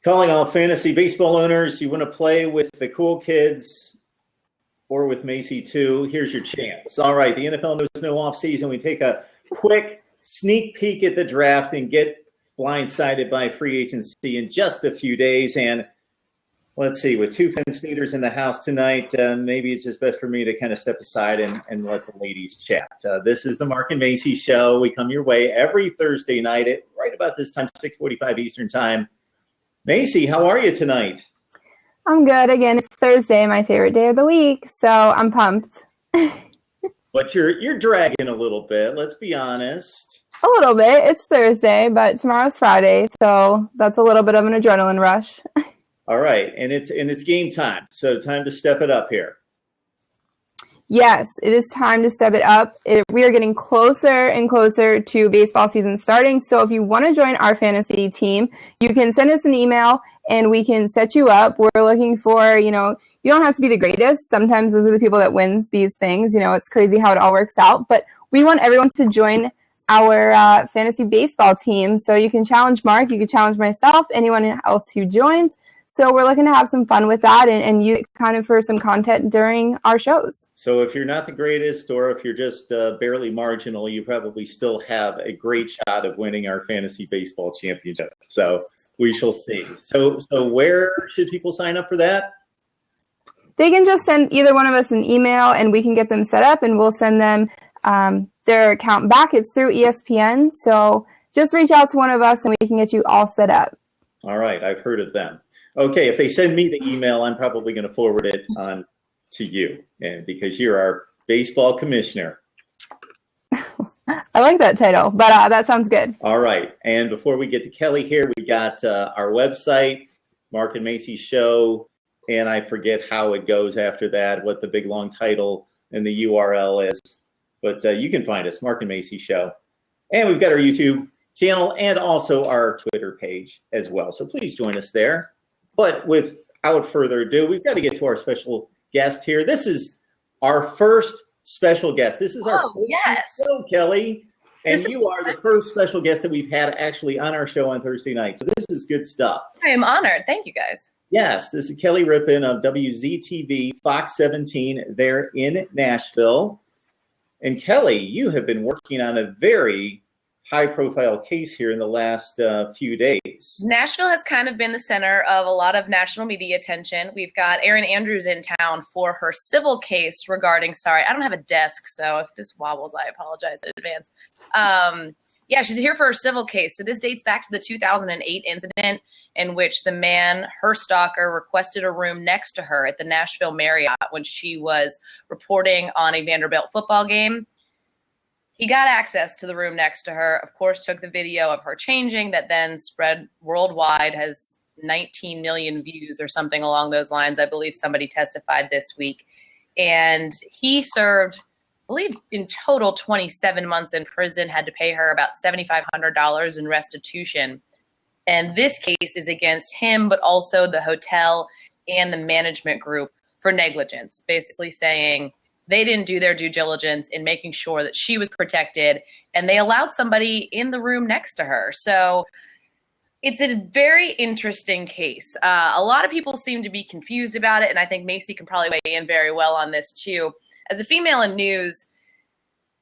Calling all fantasy baseball owners, you want to play with the cool kids or with Macy too, here's your chance. All right, the NFL knows no offseason. We take a quick sneak peek at the draft and get blindsided by free agency in just a few days. And let's see, with two Penn Staters in the house tonight, maybe it's just best for me to kind of step aside and let the ladies chat. This is the Mark and Macy Show. We come your way every Thursday night at right about this time, 6:45 Eastern Time. Macy, how are you tonight? I'm good. Again, it's Thursday, my favorite day of the week, so I'm pumped. But you're dragging a little bit, let's be honest. A little bit. It's Thursday, but tomorrow's Friday, so that's a little bit of an adrenaline rush. All right, and it's game time, so time to step it up here. Yes, it is time to step it up. We are getting closer and closer to baseball season starting. So if you want to join our fantasy team, you can send us an email and we can set you up. We're looking for, you don't have to be the greatest. Sometimes those are the people that win these things. It's crazy how it all works out. But we want everyone to join our fantasy baseball team. So you can challenge Mark, you can challenge myself, anyone else who joins. So we're looking to have some fun with that and use it kind of for some content during our shows. So if you're not the greatest or if you're just barely marginal, you probably still have a great shot of winning our fantasy baseball championship. So we shall see. So where should people sign up for that? They can just send either one of us an email and we can get them set up and we'll send them their account back. It's through ESPN. So just reach out to one of us and we can get you all set up. All right. I've heard of them. Okay, if they send me the email, I'm probably going to forward it on to you, and because you're our baseball commissioner. I like that title, but that sounds good. All right, and before we get to Kelly here, we got our website, Mark and Macy Show, and I forget how it goes after that, what the big long title and the URL is, but you can find us, Mark and Macy Show. And we've got our YouTube channel and also our Twitter page as well, so please join us there. But without further ado, we've got to get to our special guest here. This is our first special guest. This is our first show, Kelly. And you are the first special guest that we've had actually on our show on Thursday night. So this is good stuff. I am honored. Thank you, guys. Yes, this is Kelly Rippin of WZTV Fox 17 there in Nashville. And Kelly, you have been working on a very high-profile case here in the last few days. Nashville has kind of been the center of a lot of national media attention. We've got Erin in town for her civil case regarding, sorry, I don't have a desk, so if this wobbles, I apologize in advance. Yeah, she's here for her civil case. So this dates back to the 2008 incident in which the man, her stalker, requested a room next to her at the Nashville Marriott when she was reporting on a Vanderbilt football game. He got access to the room next to her, of course, took the video of her changing that then spread worldwide, has 19 million views or something along those lines. I believe somebody testified this week. And he served, I believe, in total 27 months in prison, had to pay her about $7,500 in restitution. And this case is against him, but also the hotel and the management group for negligence, basically saying they didn't do their due diligence in making sure that she was protected, and they allowed somebody in the room next to her. So it's a very interesting case. A lot of people seem to be confused about it, and I think Macy can probably weigh in very well on this too. As a female in news,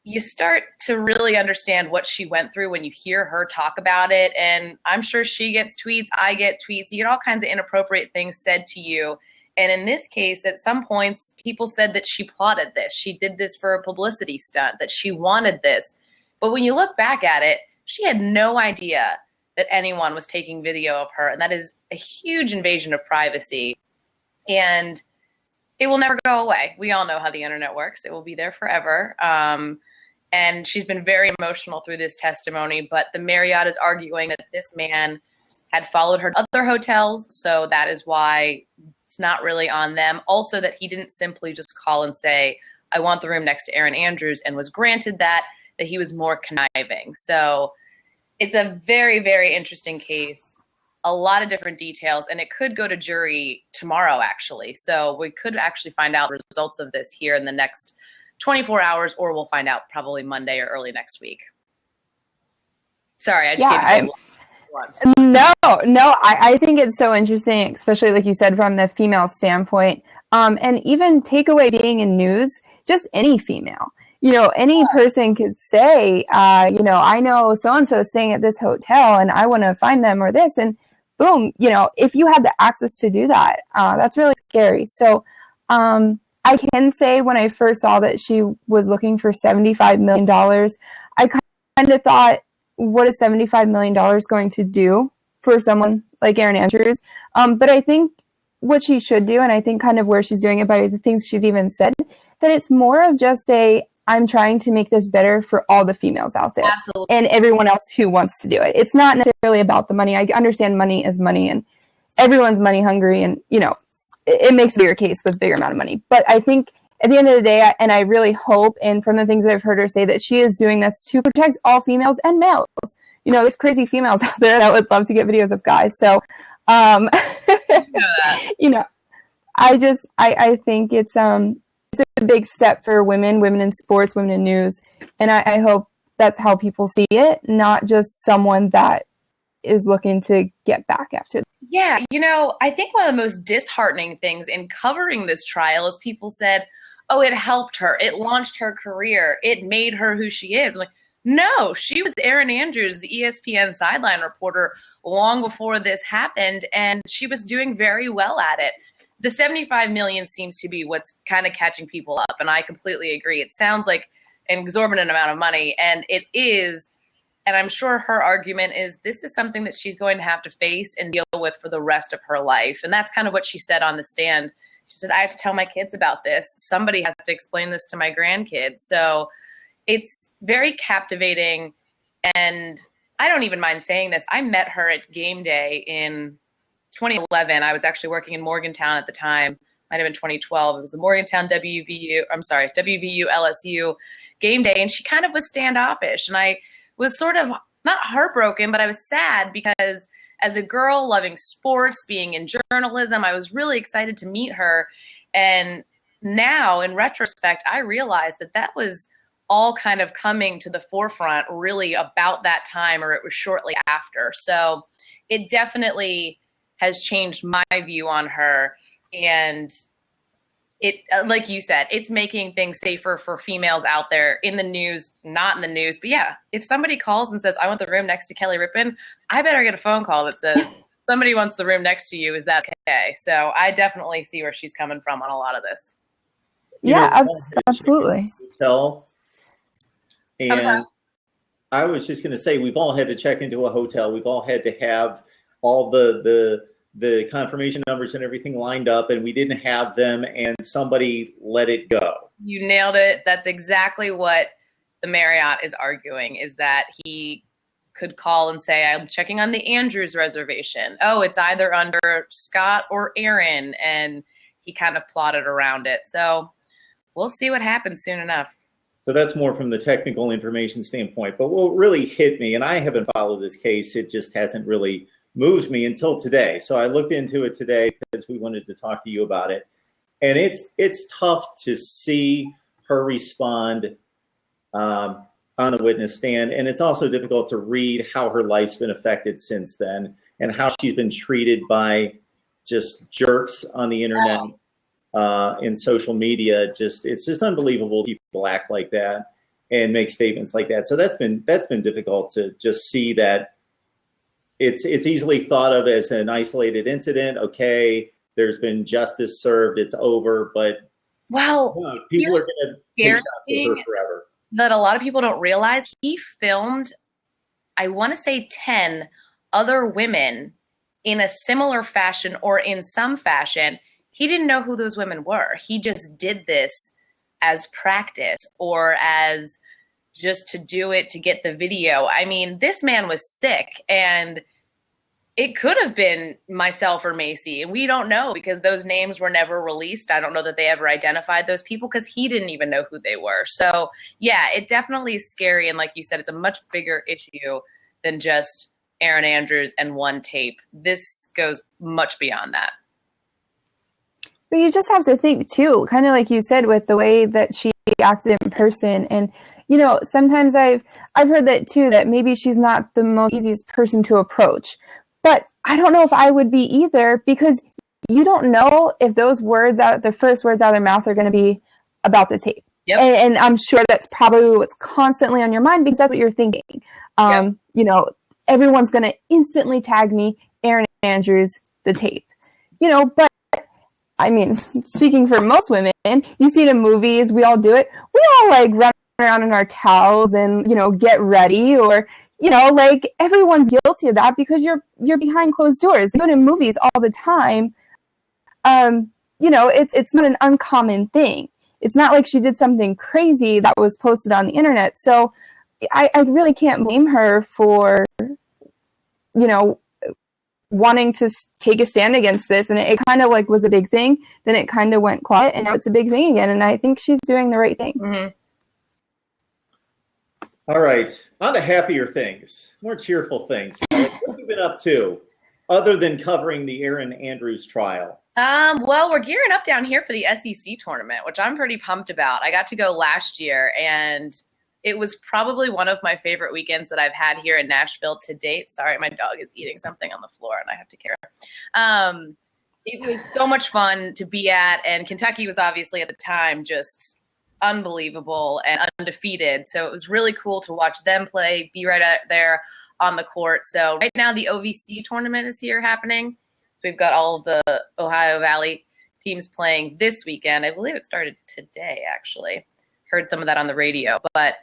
you start to really understand what she went through when you hear her talk about it, and I'm sure she gets tweets, I get tweets, you get all kinds of inappropriate things said to you. And in this case, at some points, people said that she plotted this. She did this for a publicity stunt, that she wanted this. But when you look back at it, she had no idea that anyone was taking video of her. And that is a huge invasion of privacy. And it will never go away. We all know how the internet works. It will be there forever. And she's been very emotional through this testimony. But the Marriott is arguing that this man had followed her to other hotels. So that is why it's not really on them. Also, that he didn't simply just call and say, I want the room next to Erin Andrews, and was granted that he was more conniving. So it's a very, very interesting case. A lot of different details, and it could go to jury tomorrow, actually. So we could actually find out the results of this here in the next 24 hours, or we'll find out probably Monday or early next week. Sorry, I just gave you once. No, I think it's so interesting, especially like you said, from the female standpoint. And even take away being in news, just any female. Any person could say, I know so-and-so is staying at this hotel and I want to find them or this. And boom, if you had the access to do that, that's really scary. So I can say when I first saw that she was looking for $75 million, I kind of thought, what is $75 million going to do for someone like Erin Andrews? But I think what she should do, and I think kind of where she's doing it by the things she's even said, that it's more of just I'm trying to make this better for all the females out there. Absolutely. And everyone else who wants to do it. It's not necessarily about the money. I understand money is money and everyone's money hungry, and it makes a bigger case with bigger amount of money. But I think at the end of the day, and I really hope, and from the things that I've heard her say, that she is doing this to protect all females and males. There's crazy females out there that would love to get videos of guys. So, I think it's a big step for women in sports, women in news. And I hope that's how people see it, not just someone that is looking to get back after. Yeah, I think one of the most disheartening things in covering this trial is people said, oh, it helped her. It launched her career. It made her who she is. I'm like, no, she was Erin Andrews, the ESPN sideline reporter, long before this happened, and she was doing very well at it. The 75 million seems to be what's kind of catching people up, and I completely agree. It sounds like an exorbitant amount of money, and it is. And I'm sure her argument is this is something that she's going to have to face and deal with for the rest of her life. And that's kind of what she said on the stand. She said, I have to tell my kids about this. Somebody has to explain this to my grandkids. So it's very captivating. And I don't even mind saying this. I met her at game day in 2011. I was actually working in Morgantown at the time. Might have been 2012. It was the Morgantown WVU LSU game day. And she kind of was standoffish. And I was sort of not heartbroken, but I was sad because as a girl loving sports, being in journalism, I was really excited to meet her. And now in retrospect, I realized that was all kind of coming to the forefront really about that time, or it was shortly after. So it definitely has changed my view on her. And it, like you said, it's making things safer for females out there in the news, not in the news. But yeah, if somebody calls and says, I want the room next to Kelly Rippin, I better get a phone call that says, somebody wants the room next to you. Is that okay? So I definitely see where she's coming from on a lot of this. Yeah, absolutely. And I was just going to say, we've all had to check into a hotel. We've all had to have all the confirmation numbers and everything lined up, and we didn't have them, and somebody let it go. You nailed it. That's exactly what the Marriott is arguing, is that he could call and say, I'm checking on the Andrews reservation. Oh, it's either under Scott or Erin, and he kind of plotted around it. So we'll see what happens soon enough. So that's more from the technical information standpoint. But what really hit me, and I haven't followed this case, it just hasn't really moved me until today. So I looked into it today because we wanted to talk to you about it. And it's tough to see her respond on the witness stand. And it's also difficult to read how her life's been affected since then and how she's been treated by just jerks on the internet, in social media. It's just unbelievable people act like that and make statements like that. So that's been difficult to just see that it's easily thought of as an isolated incident. Okay, there's been justice served, it's over, but people are going to take shots at her forever. That a lot of people don't realize, he filmed, I want to say 10 other women in a similar fashion or in some fashion. He didn't know who those women were. He just did this as practice or as just to do it to get the video. I mean, this man was sick, and it could have been myself or Macy, and we don't know because those names were never released. I don't know that they ever identified those people because he didn't even know who they were. So yeah, it definitely is scary. And like you said, it's a much bigger issue than just Erin Andrews and one tape. This goes much beyond that. But you just have to think too, kind of like you said, with the way that she acted in person, and sometimes I've heard that too, that maybe she's not the most easiest person to approach. But I don't know if I would be either, because you don't know if those the first words out of their mouth are going to be about the tape. Yep. And I'm sure that's probably what's constantly on your mind, because that's what you're thinking. Yep. Everyone's going to instantly tag me, Erin Andrews, the tape. But I mean, speaking for most women, you see it in movies, we all do it. We all run around in our towels and, get ready, or, everyone's guilty of that because you're behind closed doors. They do it in movies all the time. It's not an uncommon thing. It's not like she did something crazy that was posted on the internet. So I really can't blame her for, wanting to take a stand against this. And it kind of was a big thing. Then it kind of went quiet, and now it's a big thing again. And I think she's doing the right thing. Mm-hmm. All right. On to happier things, more cheerful things. What have you been up to other than covering the Erin Andrews trial? Well, we're gearing up down here for the SEC tournament, which I'm pretty pumped about. I got to go last year, and it was probably one of my favorite weekends that I've had here in Nashville to date. Sorry, my dog is eating something on the floor, and I have to care. It was so much fun to be at, and Kentucky was obviously at the time just unbelievable and undefeated. So it was really cool to watch them play, be right out there on the court. So right now the OVC tournament is here happening. So we've got all of the Ohio Valley teams playing this weekend. I believe it started today, actually. Heard some of that on the radio, but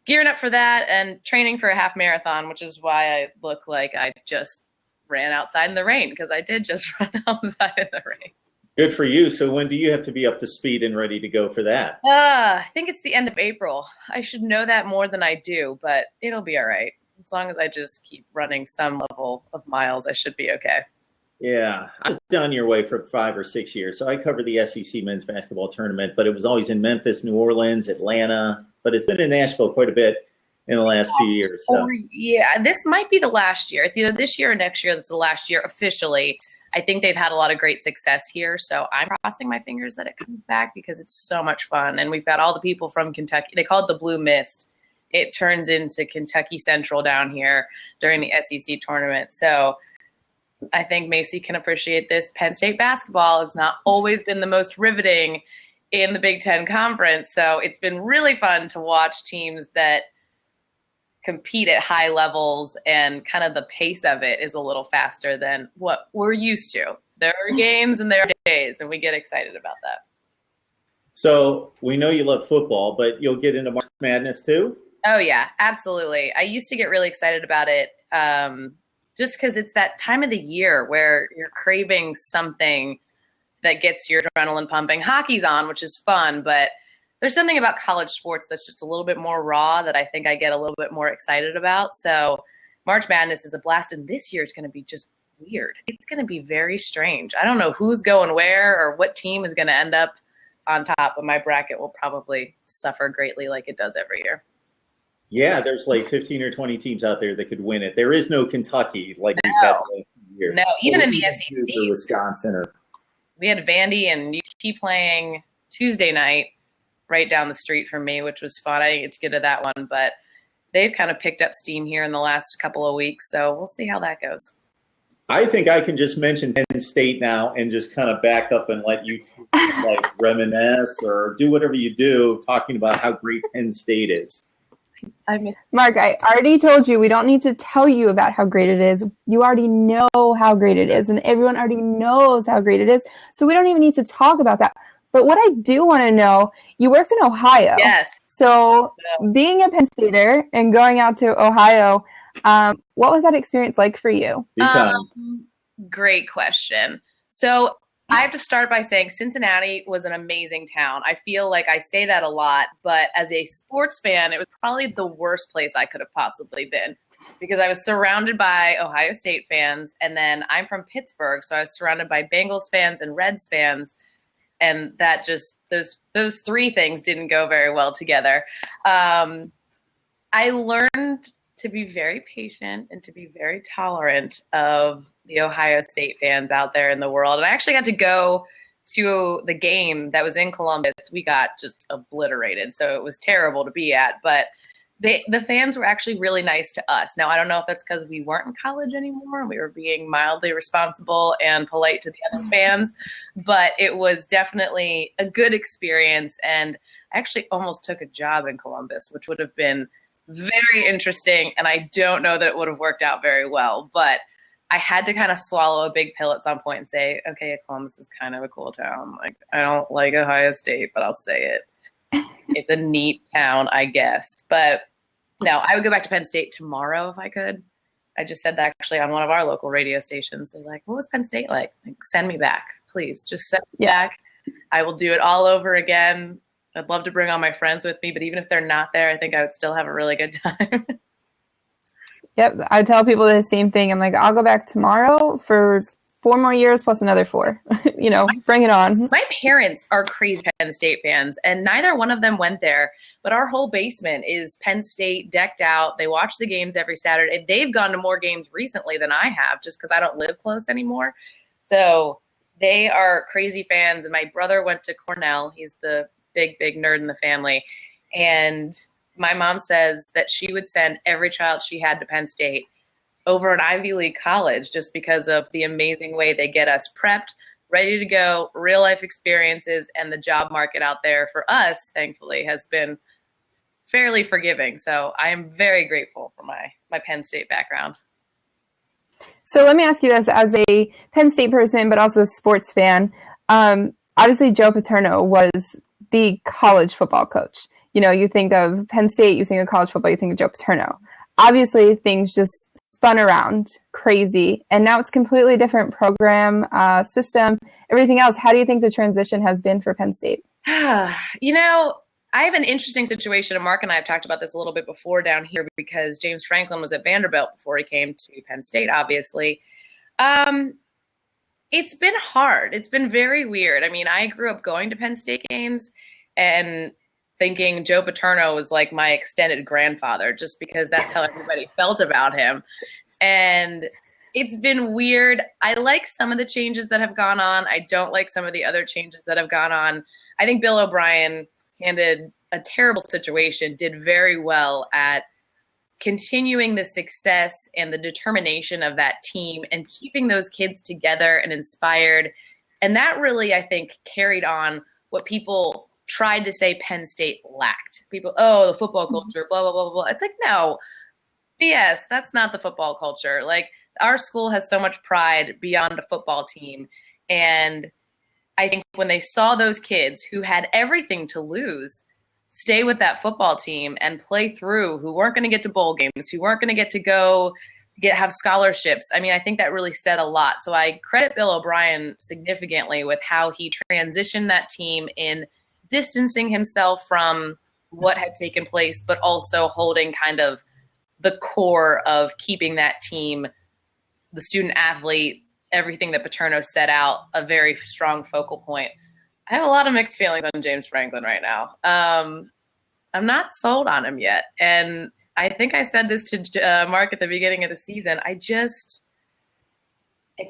gearing up for that and training for a half marathon, which is why I look like I just ran outside in the rain, because I did just run outside in the rain. Good for you. So when do you have to be up to speed and ready to go for that? I think it's the end of April. I should know that more than I do, but it'll be all right. As long as I just keep running some level of miles, I should be okay. Yeah, I was down your way for 5 or 6 years. So I covered the SEC men's basketball tournament, but it was always in Memphis, New Orleans, Atlanta. But it's been in Nashville quite a bit in the last few years. So. Yeah, this might be the last year. It's either this year or next year that's the last year officially. I think they've had a lot of great success here. So I'm crossing my fingers that it comes back, because it's so much fun. And we've got all the people from Kentucky. They call it the Blue Mist. It turns into Kentucky Central down here during the SEC tournament. So I think Macy can appreciate this. Penn State basketball has not always been the most riveting in the Big Ten Conference. So it's been really fun to watch teams that compete at high levels, and kind of the pace of it is a little faster than what we're used to. There are games and there are days, and we get excited about that. So we know you love football, but you'll get into March Madness too? Oh, yeah, absolutely. I used to get really excited about it just because it's that time of the year where you're craving something that gets your adrenaline pumping. Hockey's on, which is fun, but there's something about college sports that's just a little bit more raw that I think I get a little bit more excited about. So March Madness is a blast, and this year is going to be just weird. It's going to be very strange. I don't know who's going where or what team is going to end up on top, but my bracket will probably suffer greatly like it does every year. Yeah, there's 15 or 20 teams out there that could win it. There is no Kentucky we've had for years. No, even in the SEC. Or Wisconsin. We had Vandy and UT playing Tuesday night right down the street from me, which was fun. I didn't get to get to that one, but they've kind of picked up steam here in the last couple of weeks, so we'll see how that goes. I think I can just mention Penn State now and just kind of back up and let you reminisce or do whatever you do, talking about how great Penn State is. Mark, I already told you we don't need to tell you about how great it is. You already know how great it is, and everyone already knows how great it is, so we don't even need to talk about that. But what I do want to know, you worked in Ohio. Yes. So being a Penn Stater and going out to Ohio, what was that experience like for you? Great question. So I have to start by saying Cincinnati was an amazing town. I feel like I say that a lot, but as a sports fan, it was probably the worst place I could have possibly been, because I was surrounded by Ohio State fans, and then I'm from Pittsburgh, so I was surrounded by Bengals fans and Reds fans. And that just, those three things didn't go very well together. I learned to be very patient and to be very tolerant of the Ohio State fans out there in the world. And I actually got to go to the game that was in Columbus, we got just obliterated. So it was terrible to be at. But the fans were actually really nice to us. Now, I don't know if that's because we weren't in college anymore. We were being mildly responsible and polite to the other fans. But it was definitely a good experience. And I actually almost took a job in Columbus, which would have been very interesting. And I don't know that it would have worked out very well. But I had to kind of swallow a big pill at some point and say, okay, Columbus is kind of a cool town. Like, I don't like Ohio State, but I'll say it. It's a neat town, I guess. But no, I would go back to Penn State tomorrow if I could. I just said that actually on one of our local radio stations. They're like, what was Penn State like? Like, send me back, please. Just send me back. I will do it all over again. I'd love to bring all my friends with me, but even if they're not there, I think I would still have a really good time. Yep, I tell people the same thing. I'm like, I'll go back tomorrow for 4 more years plus another 4. Bring it on. My parents are crazy Penn State fans, and neither one of them went there. But our whole basement is Penn State decked out. They watch the games every Saturday. They've gone to more games recently than I have, just because I don't live close anymore. So they are crazy fans. And my brother went to Cornell. He's the big nerd in the family, and my mom says that she would send every child she had to Penn State over an Ivy League college just because of the amazing way they get us prepped, ready to go, real life experiences, and the job market out there for us, thankfully, has been fairly forgiving. So I am very grateful for my Penn State background. So let me ask you this, as a Penn State person, but also a sports fan, obviously Joe Paterno was the college football coach. You think of Penn State, you think of college football, you think of Joe Paterno. Obviously, things just spun around crazy, and now it's a completely different program, system, everything else. How do you think the transition has been for Penn State? I have an interesting situation, and Mark and I have talked about this a little bit before down here because James Franklin was at Vanderbilt before he came to Penn State, obviously. It's been hard. It's been very weird. I mean, I grew up going to Penn State games and thinking Joe Paterno was like my extended grandfather just because that's how everybody felt about him. And it's been weird. I like some of the changes that have gone on. I don't like some of the other changes that have gone on. I think Bill O'Brien handled a terrible situation, did very well at continuing the success and the determination of that team and keeping those kids together and inspired. And that really, I think, carried on what people tried to say Penn State lacked. People, the football culture, blah, blah, blah, blah. It's like, no, BS, that's not the football culture. Like, our school has so much pride beyond a football team. And I think when they saw those kids who had everything to lose stay with that football team and play through, who weren't going to get to bowl games, who weren't going to get to go have scholarships. I mean, I think that really said a lot. So I credit Bill O'Brien significantly with how he transitioned that team in distancing himself from what had taken place, but also holding kind of the core of keeping that team, the student athlete, everything that Paterno set out, a very strong focal point. I have a lot of mixed feelings on James Franklin right now. I'm not sold on him yet. And I think I said this to Mark at the beginning of the season. I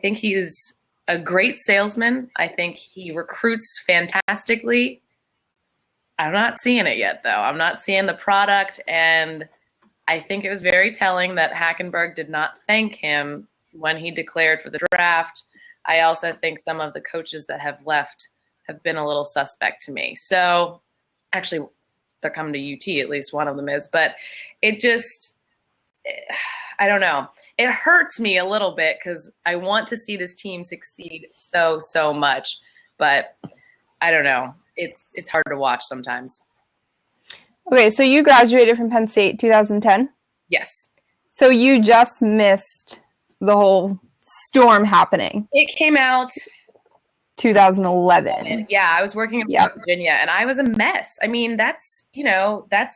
think he's a great salesman. I think he recruits fantastically. I'm not seeing it yet, though. I'm not seeing the product. And I think it was very telling that Hackenberg did not thank him when he declared for the draft. I also think some of the coaches that have left have been a little suspect to me. So actually, they're coming to UT, at least one of them is. But it just, I don't know. It hurts me a little bit because I want to see this team succeed so much. But I don't know. It's hard to watch sometimes. Okay, so you graduated from Penn State 2010? Yes. So you just missed the whole storm happening. It came out 2011. Yeah, I was working in Virginia, and I was a mess. I mean, that's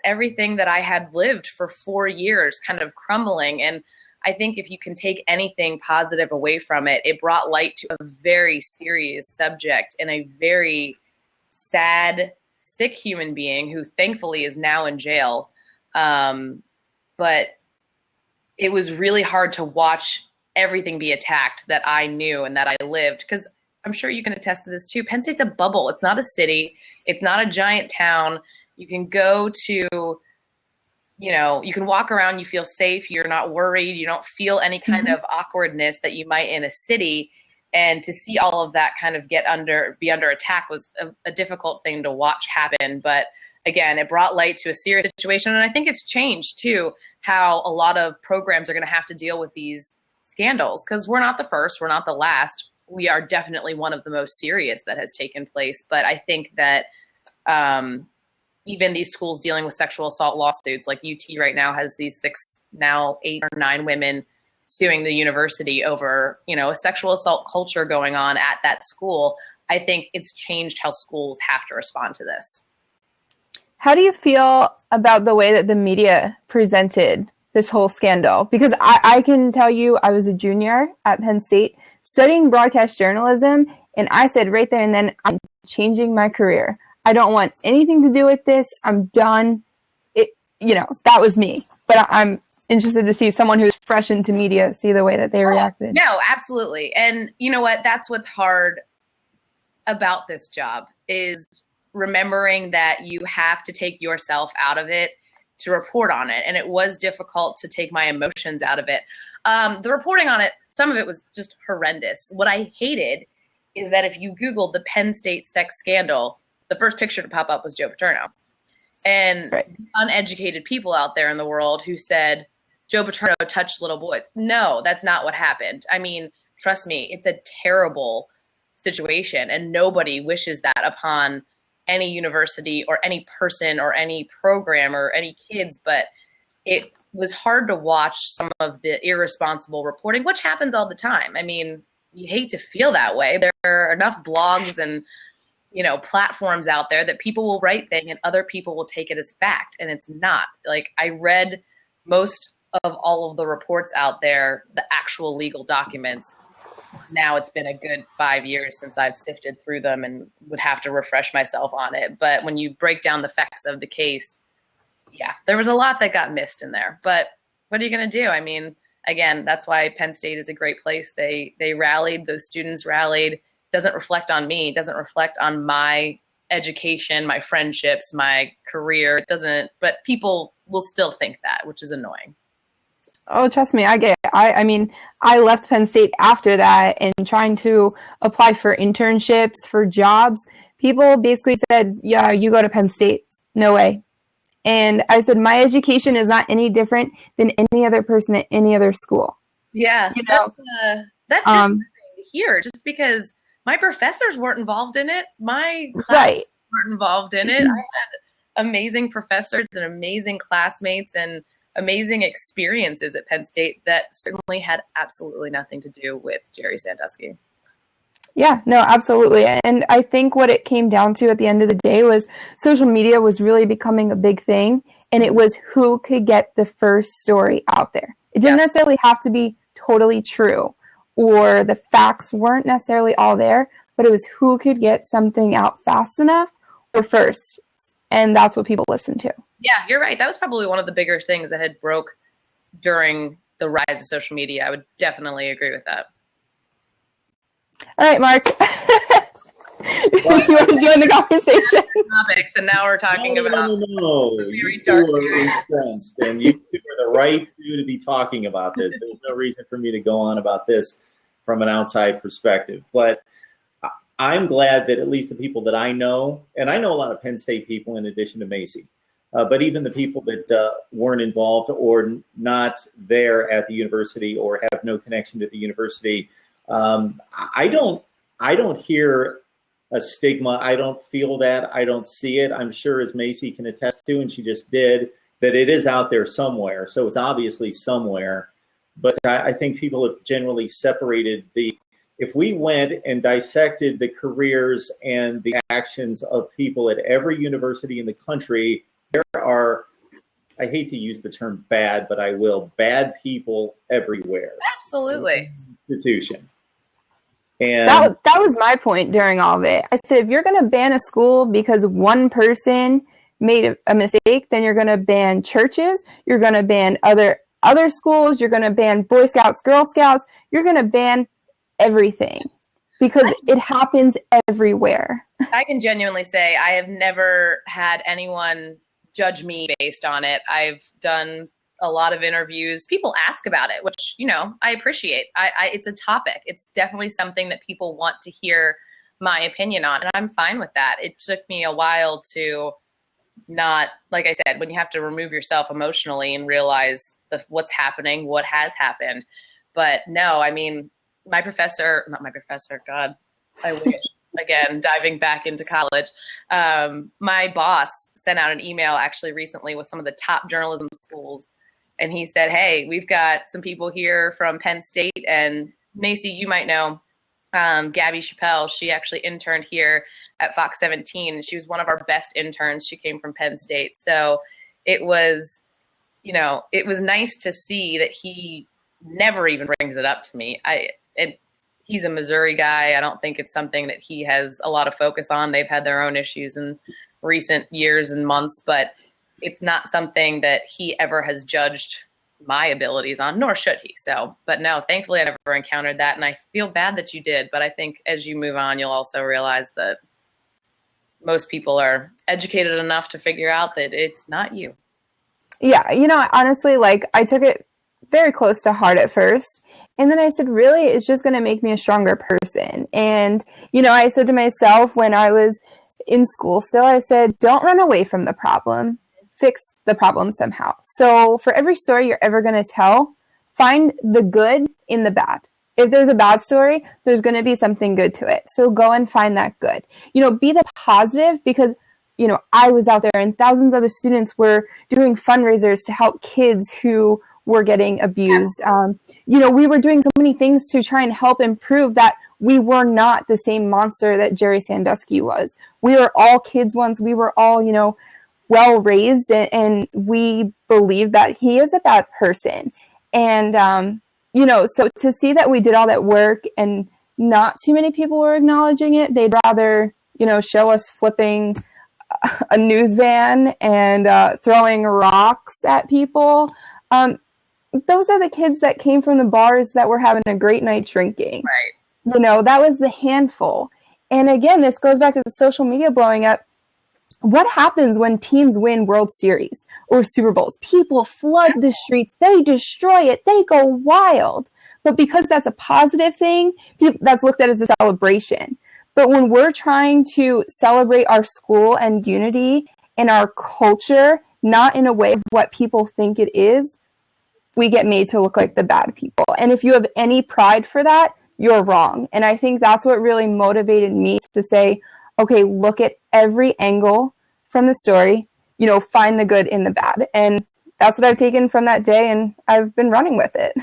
everything that I had lived for 4 years kind of crumbling. And I think if you can take anything positive away from it, it brought light to a very serious subject and a very sad, sick human being who thankfully is now in jail. But it was really hard to watch everything be attacked that I knew and that I lived, because I'm sure you can attest to this too. Penn State's a bubble. It's not a city. It's not a giant town. You can go to, you can walk around, you feel safe, you're not worried, you don't feel any kind of awkwardness that you might in a city. And to see all of that kind of be under attack was a difficult thing to watch happen. But again, it brought light to a serious situation. And I think it's changed too, how a lot of programs are going to have to deal with these scandals, because we're not the first, we're not the last. We are definitely one of the most serious that has taken place. But I think that, even these schools dealing with sexual assault lawsuits, like UT right now has these 6, now 8 or 9 women suing the university over, a sexual assault culture going on at that school. I think it's changed how schools have to respond to this. How do you feel about the way that the media presented this whole scandal? Because I can tell you, I was a junior at Penn State studying broadcast journalism, and I said right there and then, I'm changing my career. I don't want anything to do with this. I'm done. That was me. But I'm interested to see someone who's fresh into media see the way that they reacted. No, absolutely. And you know what? That's what's hard about this job, is remembering that you have to take yourself out of it to report on it. And it was difficult to take my emotions out of it. The reporting on it, some of it was just horrendous. What I hated is that if you Googled the Penn State sex scandal, the first picture to pop up was Joe Paterno. And uneducated people out there in the world who said, Joe Paterno touched little boys. No, that's not what happened. I mean, trust me, it's a terrible situation, and nobody wishes that upon any university or any person or any program or any kids. But it was hard to watch some of the irresponsible reporting, which happens all the time. I mean, you hate to feel that way. There are enough blogs and platforms out there that people will write things and other people will take it as fact. And it's not. Like, I read most of all of the reports out there, the actual legal documents. Now it's been a good 5 years since I've sifted through them and would have to refresh myself on it. But when you break down the facts of the case, yeah, there was a lot that got missed in there. But what are you going to do? I mean, again, that's why Penn State is a great place. They rallied, those students rallied. Doesn't reflect on me, doesn't reflect on my education, my friendships, my career. It doesn't, but people will still think that, which is annoying. Oh, trust me, I get it. I mean, I left Penn State after that and trying to apply for internships, for jobs. People basically said, yeah, you go to Penn State. No way. And I said, my education is not any different than any other person at any other school. Yeah, that's just to hear, just because my professors weren't involved in it. My classes weren't involved in it. I had amazing professors and amazing classmates and amazing experiences at Penn State that certainly had absolutely nothing to do with Jerry Sandusky. Yeah, no, absolutely. And I think what it came down to at the end of the day was social media was really becoming a big thing. And it was who could get the first story out there. It didn't necessarily have to be totally true, or the facts weren't necessarily all there, but it was who could get something out fast enough or first. And that's what people listened to. Yeah, you're right. That was probably one of the bigger things that had broke during the rise of social media. I would definitely agree with that. All right, Mark. You want to join the conversation? Topics, and now we're talking about very dark entrenched, and you two are the right two to be talking about this. There's no reason for me to go on about this from an outside perspective. But I'm glad that at least the people that I know, and I know a lot of Penn State people in addition to Macy, but even the people that weren't involved or not there at the university or have no connection to the university, I don't hear a stigma. I don't feel that. I don't see it. I'm sure, as Macy can attest to, and she just did, that it is out there somewhere. So it's obviously somewhere. But I think people have generally separated if we went and dissected the careers and the actions of people at every university in the country, there are, I hate to use the term bad, but I will, bad people everywhere. Absolutely. Institution. And that was my point during all of it. I said, if you're going to ban a school because one person made a mistake, then you're going to ban churches, you're going to ban other schools, you're going to ban Boy Scouts, Girl Scouts, you're going to ban everything. because it happens everywhere. I can genuinely say I have never had anyone judge me based on it. I've done a lot of interviews. People ask about it, which, you know, I appreciate. It's a topic. It's definitely something that people want to hear my opinion on, and I'm fine with that. It took me a while to not, like I said, when you have to remove yourself emotionally and realize what's happening, what has happened. But no, I mean, not my professor, God, I wish. Again, diving back into college. My boss sent out an email actually recently with some of the top journalism schools. And he said, hey, we've got some people here from Penn State. And Macy, you might know Gabby Chappelle. She actually interned here at Fox 17. She was one of our best interns. She came from Penn State. So it was, you know, it was nice to see that he never even brings it up to me. He's a Missouri guy. I don't think it's something that he has a lot of focus on. They've had their own issues in recent years and months, but it's not something that he ever has judged my abilities on, nor should he. So, but no, thankfully I never encountered that. And I feel bad that you did, but I think as you move on, you'll also realize that most people are educated enough to figure out that it's not you. Yeah. You know, honestly, like I took it very close to heart at first. And then I said, really, it's just going to make me a stronger person. And, you know, I said to myself when I was in school still, I said, don't run away from the problem, fix the problem somehow. So for every story you're ever going to tell, find the good in the bad. If there's a bad story, there's going to be something good to it. So go and find that good. You know, be the positive, because, you know, I was out there and thousands of other students were doing fundraisers to help kids who were getting abused. You know, we were doing so many things to try and help improve that we were not the same monster that Jerry Sandusky was. We were all kids once. We were all, you know, well raised, and we believed that he is a bad person. And, you know, so to see that we did all that work and not too many people were acknowledging it, they'd rather, you know, show us flipping a news van and throwing rocks at people. Those are the kids that came from the bars that were having a great night drinking. Right. You know, that was the handful. And again, this goes back to the social media blowing up. What happens when teams win World Series or Super Bowls? People flood the streets. They destroy it. They go wild. But because that's a positive thing, that's looked at as a celebration. But when we're trying to celebrate our school and unity and our culture, not in a way of what people think it is, we get made to look like the bad people. And if you have any pride for that, you're wrong. And I think that's what really motivated me to say, okay, look at every angle from the story, you know, find the good in the bad. And that's what I've taken from that day, and I've been running with it.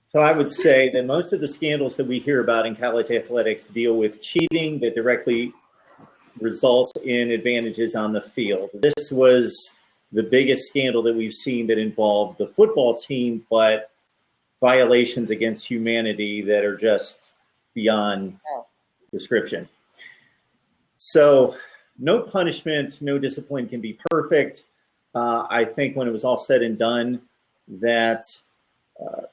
So I would say that most of the scandals that we hear about in college athletics deal with cheating that directly results in advantages on the field. This was the biggest scandal that we've seen that involved the football team, but violations against humanity that are just beyond description. So no punishment, no discipline can be perfect. I think when it was all said and done, that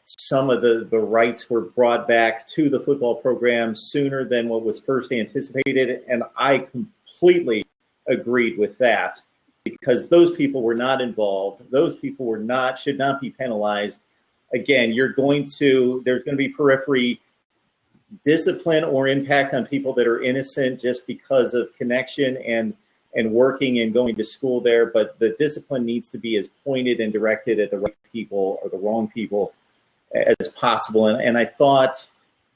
some of the rights were brought back to the football program sooner than what was first anticipated. And I completely agreed with that, because those people were not involved. Those people should not be penalized. Again, there's going to be periphery discipline or impact on people that are innocent just because of connection and working and going to school there. But the discipline needs to be as pointed and directed at the right people or the wrong people as possible. And I thought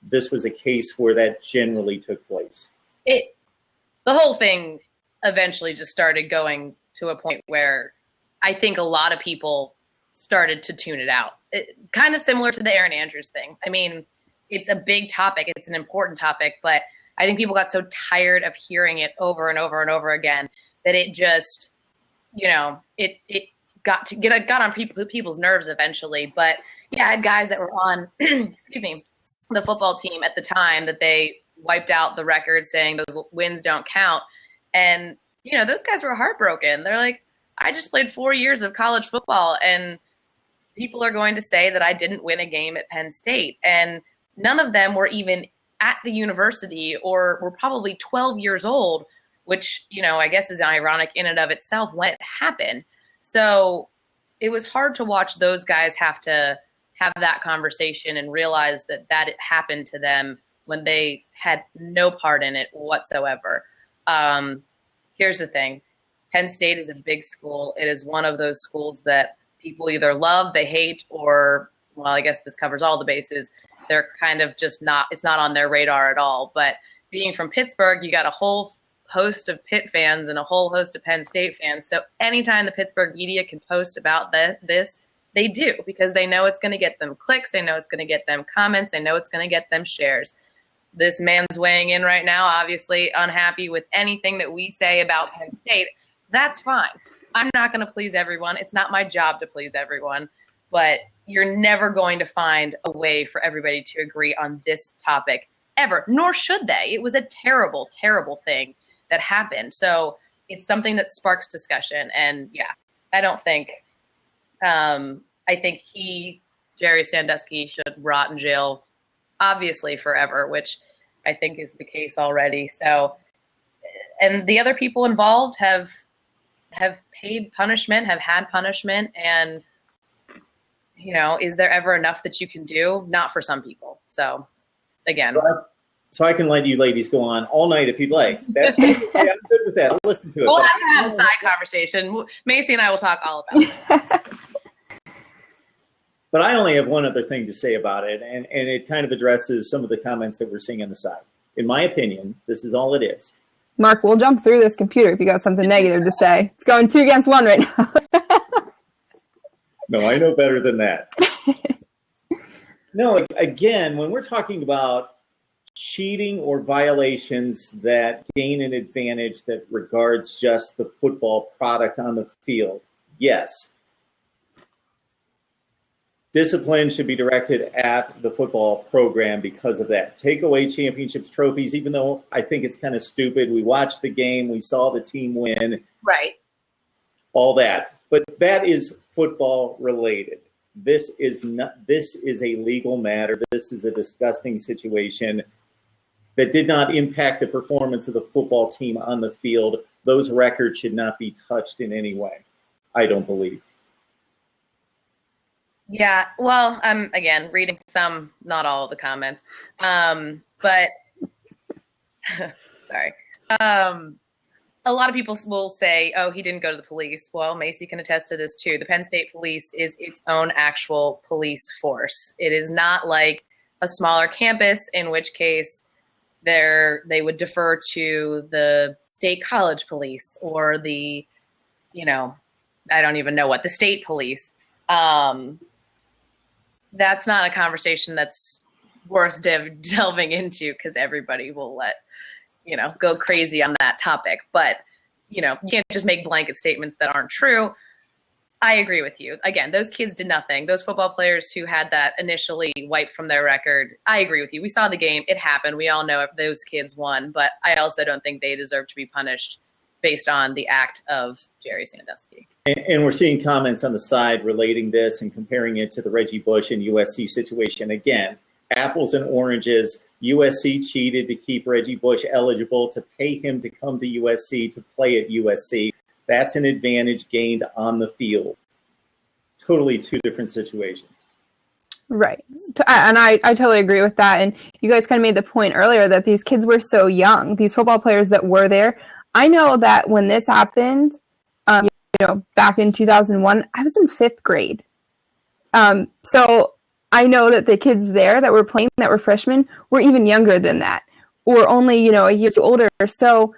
this was a case where that generally took place. The whole thing eventually just started going to a point where I think a lot of people started to tune it out. Kind of similar to the Erin Andrews thing. I mean, it's a big topic. It's an important topic, but I think people got so tired of hearing it over and over and over again that it just, you know, it got on people's nerves eventually. But yeah, I had guys that were on, excuse me, the football team at the time that they wiped out the record saying those wins don't count. And, you know, those guys were heartbroken. They're like, I just played 4 years of college football, and people are going to say that I didn't win a game at Penn State. And none of them were even at the university or were probably 12 years old, which, I guess is ironic in and of itself when it happened. So it was hard to watch those guys have to have that conversation and realize that it happened to them when they had no part in it whatsoever. Here's the thing. Penn State is a big school. It is one of those schools that people either love, they hate, or, well, I guess this covers all the bases. They're kind of just it's not on their radar at all. But being from Pittsburgh, you got a whole host of Pitt fans and a whole host of Penn State fans. So anytime the Pittsburgh media can post about this, they do, because they know it's going to get them clicks. They know it's going to get them comments. They know it's going to get them shares. This man's weighing in right now, obviously unhappy with anything that we say about Penn State. That's fine. I'm not going to please everyone. It's not my job to please everyone. But you're never going to find a way for everybody to agree on this topic ever, nor should they. It was a terrible, terrible thing that happened. So it's something that sparks discussion. And yeah, I don't think, I think Jerry Sandusky, should rot in jail, obviously forever, which I think is the case already. So, and the other people involved have paid punishment, have had punishment, and is there ever enough that you can do? Not for some people. So again. So I can let you ladies go on all night if you'd like. Yeah, I'm good with that. I'll listen to it. We'll have to have a side conversation. Macy and I will talk all about it. But I only have one other thing to say about it, and it kind of addresses some of the comments that we're seeing on the side. In my opinion, this is all it is. Mark, we'll jump through this computer if you got something negative to say. It's going 2 against 1 right now. No, I know better than that. No, again, when we're talking about cheating or violations that gain an advantage that regards just the football product on the field, yes. Discipline should be directed at the football program because of that. Take away championships, trophies, even though I think it's kind of stupid. We watched the game. We saw the team win. Right. All that. But that is football related. This is a legal matter. This is a disgusting situation that did not impact the performance of the football team on the field. Those records should not be touched in any way, I don't believe. Yeah, well, I'm, again, reading some, not all of the comments, but sorry. A lot of people will say, oh, he didn't go to the police. Well, Macy can attest to this too. The Penn State Police is its own actual police force. It is not like a smaller campus, in which case they would defer to the state college police or the, I don't even know what, the state police. That's not a conversation that's worth delving into, because everybody will go crazy on that topic. But, you can't just make blanket statements that aren't true. I agree with you. Again, those kids did nothing. Those football players who had that initially wiped from their record, I agree with you. We saw the game. It happened. We all know if those kids won. But I also don't think they deserve to be punished based on the act of Jerry Sandusky. And we're seeing comments on the side relating this and comparing it to the Reggie Bush and USC situation. Again, apples and oranges. USC cheated to keep Reggie Bush eligible, to pay him to come to USC, to play at USC. That's an advantage gained on the field. Totally two different situations. Right. And I totally agree with that. And you guys kind of made the point earlier that these kids were so young, these football players that were there. I know that when this happened, back in 2001, I was in 5th grade. So I know that the kids there that were playing, that were freshmen, were even younger than that, or only, a year too older. So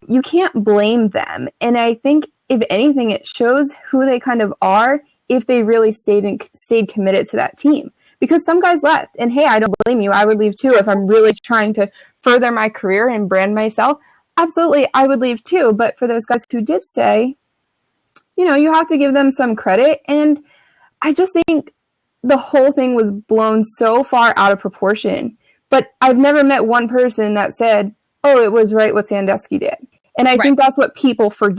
you can't blame them. And I think, if anything, it shows who they kind of are if they really stayed committed to that team. Because some guys left. And hey, I don't blame you. I would leave too if I'm really trying to further my career and brand myself. Absolutely, I would leave too. But for those guys who did stay, you have to give them some credit. And I just think the whole thing was blown so far out of proportion. But I've never met one person that said, oh, it was right what Sandusky did. And I think that's what people forget,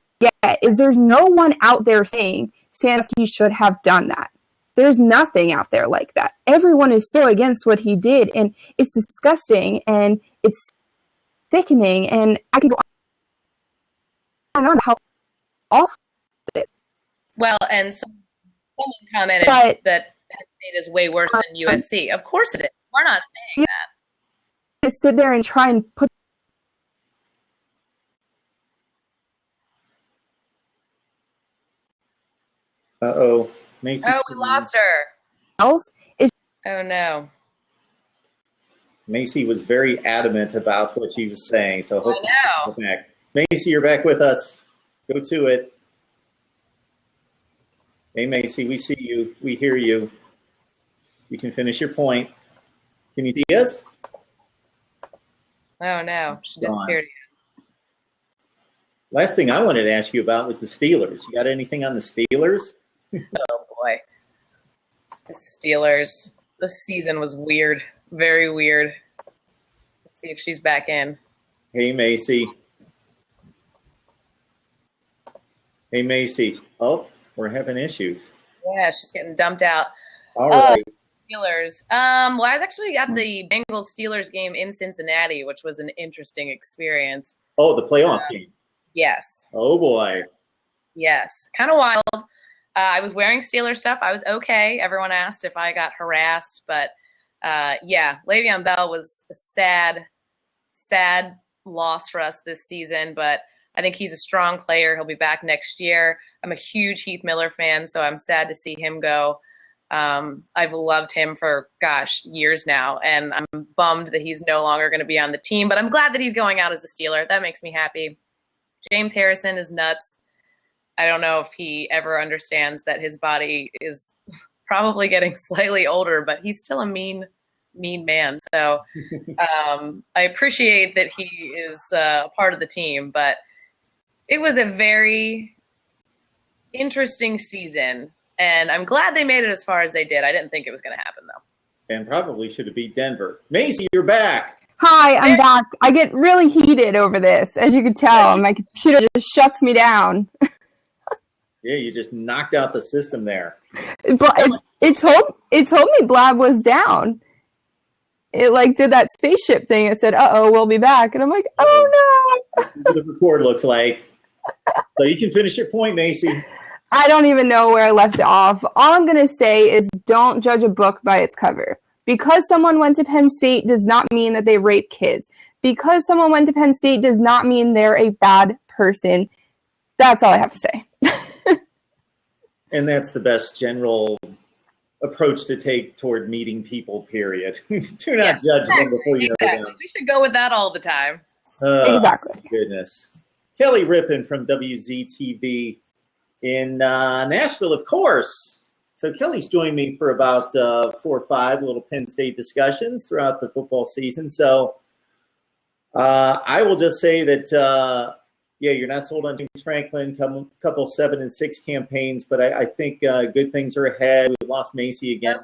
is there's no one out there saying Sandusky should have done that. There's nothing out there like that. Everyone is so against what he did, and it's disgusting, and it's sickening, and I could go on and on how awful it is. Well, and someone commented that Penn State is way worse than USC. Of course it is. We're not saying that. Just sit there and try and put Macy. Oh, we lost her. else. Oh, no. Macy was very adamant about what she was saying, so hopefully I know. she's back. Macy, you're back with us. Go to it. Hey, Macy, we see you. We hear you. You can finish your point. Can you see us? Oh, no. She disappeared. Last thing I wanted to ask you about was the Steelers. You got anything on the Steelers? Oh, boy. The Steelers. This season was weird. Very weird. Let's see if she's back in. Hey, Macy. Hey, Macy. Oh, we're having issues. Yeah, she's getting dumped out. All right. Steelers. Well, I was actually at the Bengals-Steelers game in Cincinnati, which was an interesting experience. Oh, the playoff game. Yes. Oh, boy. Yes. Kind of wild. I was wearing Steelers stuff. I was okay. Everyone asked if I got harassed, but yeah, Le'Veon Bell was a sad loss for us this season, but I think he's a strong player. He'll be back next year. I'm a huge Heath Miller fan, so I'm sad to see him go. I've loved him for, years now, and I'm bummed that he's no longer going to be on the team, but I'm glad that he's going out as a Steeler. That makes me happy. James Harrison is nuts. I don't know if he ever understands that his body is probably getting slightly older, but he's still a mean man. So I appreciate that he is part of the team, but it was a very interesting season, and I'm glad they made it as far as they did. I didn't think it was going to happen, though. And probably should have beat Denver. Macy, you're back. Hi, I'm back. I get really heated over this, as you can tell. My computer just shuts me down. Yeah, you just knocked out the system there. It told me Blab was down. It did that spaceship thing. It said, "Uh-oh, we'll be back," and I'm like, "Oh no!" What the record looks like. So you can finish your point, Macy. I don't even know where I left off. All I'm gonna say is, don't judge a book by its cover. Because someone went to Penn State does not mean that they rape kids. Because someone went to Penn State does not mean they're a bad person. That's all I have to say. And that's the best general approach to take toward meeting people, period. Do not judge them before you know them. We should go with that all the time. Exactly. Goodness. Kelly Rippin from WZTV in Nashville, of course. So Kelly's joined me for about 4 or 5 little Penn State discussions throughout the football season. So I will just say that, you're not sold on James Franklin, couple 7 and 6 campaigns, but I think good things are ahead. We lost Macy again,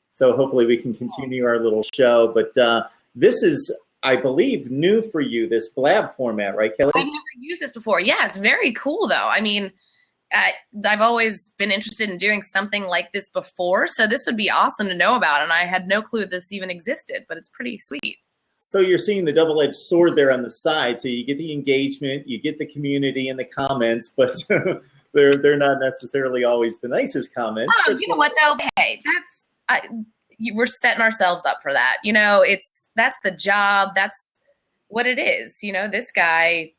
so hopefully we can continue our little show. But this is, I believe, new for you, this blab format, right, Kelly? I've never used this before. Yeah, it's very cool, though. I mean, I've always been interested in doing something like this before, so this would be awesome to know about, and I had no clue this even existed, but it's pretty sweet. So you're seeing the double-edged sword there on the side. So you get the engagement, you get the community and the comments, but they're not necessarily always the nicest comments. Oh, you know what though? Hey, we're setting ourselves up for that. You know, that's the job. That's what it is. You know, this guy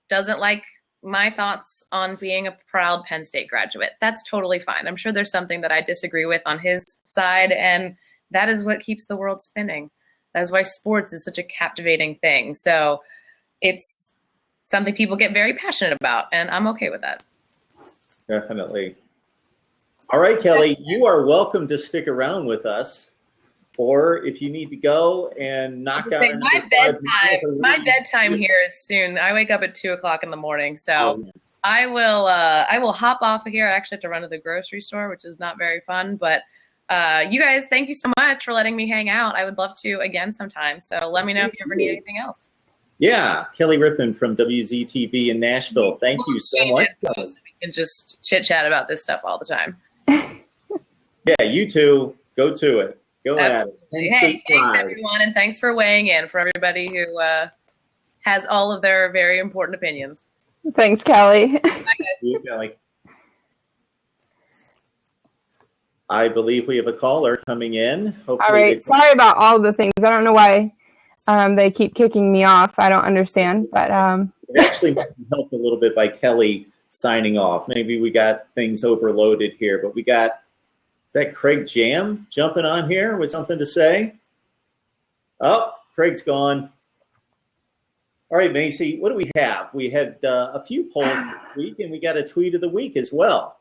doesn't like my thoughts on being a proud Penn State graduate. That's totally fine. I'm sure there's something that I disagree with on his side, and that is what keeps the world spinning. That's why sports is such a captivating thing. So it's something people get very passionate about, and I'm okay with that. Definitely. All right, Kelly, you are welcome to stick around with us, or if you need to go and knock out my bedtime here is soon. I wake up at 2:00 in the morning, so I will hop off of here. I actually have to run to the grocery store, which is not very fun, but you guys, thank you so much for letting me hang out. I would love to again sometime. So let me know if you ever need anything else. Yeah, Kelly Rippin from WZTV in Nashville. Thank you so much. So we can just chit chat about this stuff all the time. Yeah, you two, go to it. Go at it. Hey, thanks everyone, and thanks for weighing in for everybody who has all of their very important opinions. Thanks, Kelly. Bye, guys. See you, Kelly. I believe we have a caller coming in. Hopefully All right. Sorry about all the things. I don't know why they keep kicking me off. I don't understand, but it actually might be helped a little bit by Kelly signing off. Maybe we got things overloaded here, but we got, is that Craig Jam jumping on here with something to say? Oh, Craig's gone. All right, Macy, what do we have? We had a few polls this week, and we got a tweet of the week as well.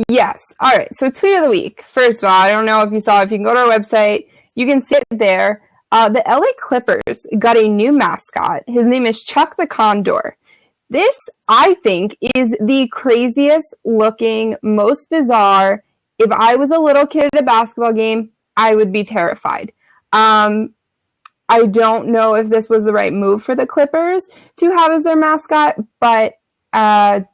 Yes. All right. So tweet of the week. First of all, I don't know if you saw, if you can go to our website, you can see it there. The LA Clippers got a new mascot. His name is Chuck the Condor. This, I think, is the craziest looking, most bizarre. If I was a little kid at a basketball game, I would be terrified. I don't know if this was the right move for the Clippers to have as their mascot, but I'm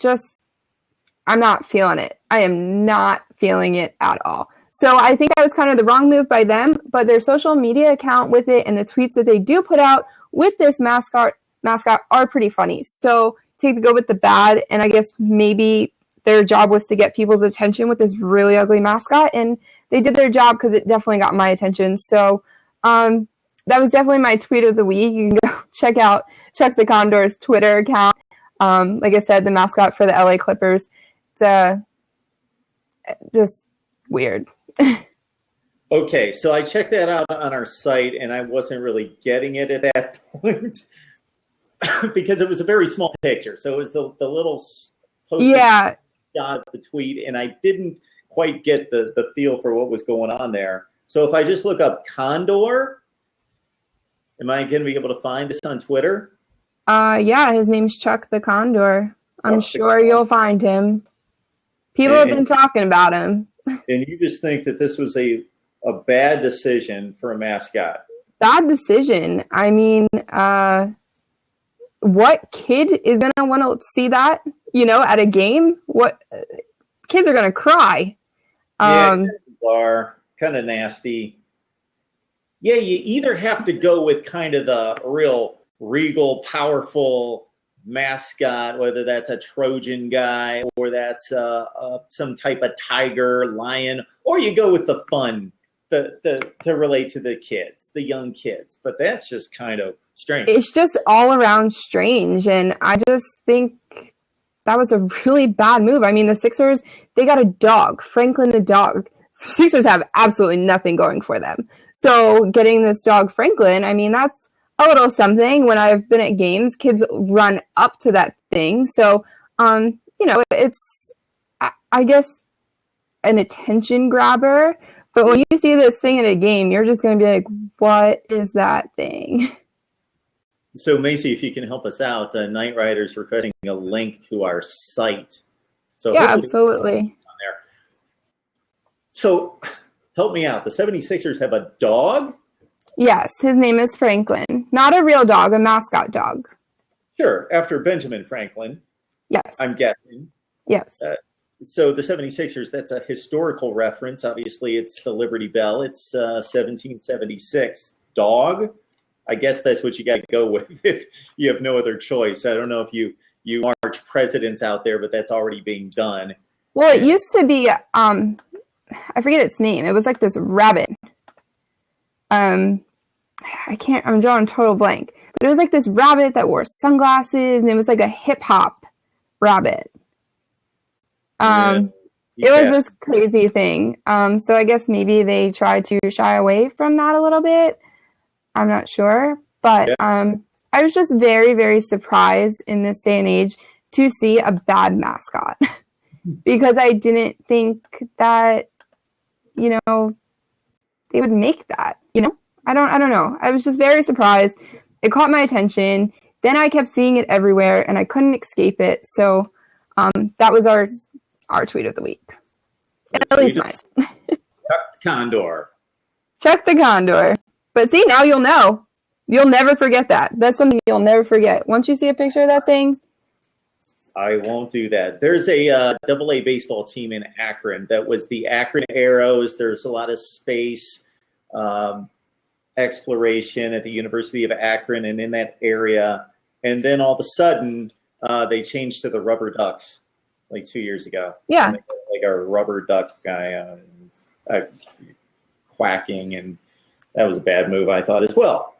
not feeling it. I am not feeling it at all. So I think that was kind of the wrong move by them, but their social media account with it and the tweets that they do put out with this mascot are pretty funny. So take the good with the bad, and I guess maybe their job was to get people's attention with this really ugly mascot, and they did their job because it definitely got my attention. So that was definitely my tweet of the week. You can go check the Condor's Twitter account. Like I said, the mascot for the LA Clippers. It's just weird. Okay, so I checked that out on our site, and I wasn't really getting it at that point because it was a very small picture. So it was the little post shot of the tweet, and I didn't quite get the feel for what was going on there. So if I just look up Condor, am I going to be able to find this on Twitter? Yeah, his name's Chuck the Condor. I'm sure you'll find him. People have been talking about him. And you just think that this was a bad decision for a mascot? Bad decision. I mean, what kid is going to want to see that, at a game? What kids are going to cry. Yeah, are kind of nasty. Yeah, you either have to go with kind of the real regal, powerful mascot, whether that's a Trojan guy or that's some type of tiger, lion, or you go with the fun to relate to the kids, the young kids. But that's just kind of strange. It's just all around strange, and I just think that was a really bad move. I mean, the Sixers, they got a dog, Franklin the dog. Sixers have absolutely nothing going for them. So getting this dog, Franklin, I mean, that's a little something. When I've been at games, kids run up to that thing. So, it's, I guess, an attention grabber. But when you see this thing in a game, you're just going to be like, what is that thing? So, Macy, if you can help us out, Night Rider's requesting a link to our site. So yeah, absolutely. On there. So, help me out. The 76ers have a dog? Yes, his name is Franklin. Not a real dog, a mascot dog. Sure, after Benjamin Franklin. Yes. I'm guessing. Yes. So the 76ers, that's a historical reference. Obviously, it's the Liberty Bell. It's 1776. Dog? I guess that's what you got to go with if you have no other choice. I don't know if you march presidents out there, but that's already being done. Well, it used to be, I forget its name. It was like this rabbit. I'm drawing a total blank. But it was like this rabbit that wore sunglasses, and it was like a hip-hop rabbit. It was this crazy thing. So I guess maybe they tried to shy away from that a little bit. I'm not sure. But I was just very, very surprised in this day and age to see a bad mascot. Because I didn't think that, they would make that, I don't know. I was just very surprised. It caught my attention. Then I kept seeing it everywhere, and I couldn't escape it. So that was our tweet of the week. At least mine. Chuck the Condor. Chuck the Condor. But see, now you'll know. You'll never forget that. That's something you'll never forget. Once you see a picture of that thing, I won't do that. There's a double-A baseball team in Akron that was the Akron Arrows. There's a lot of space exploration at the University of Akron and in that area. And then all of a sudden, they changed to the Rubber Ducks like 2 years ago. Yeah. Like a rubber duck guy quacking, and that was a bad move, I thought, as well.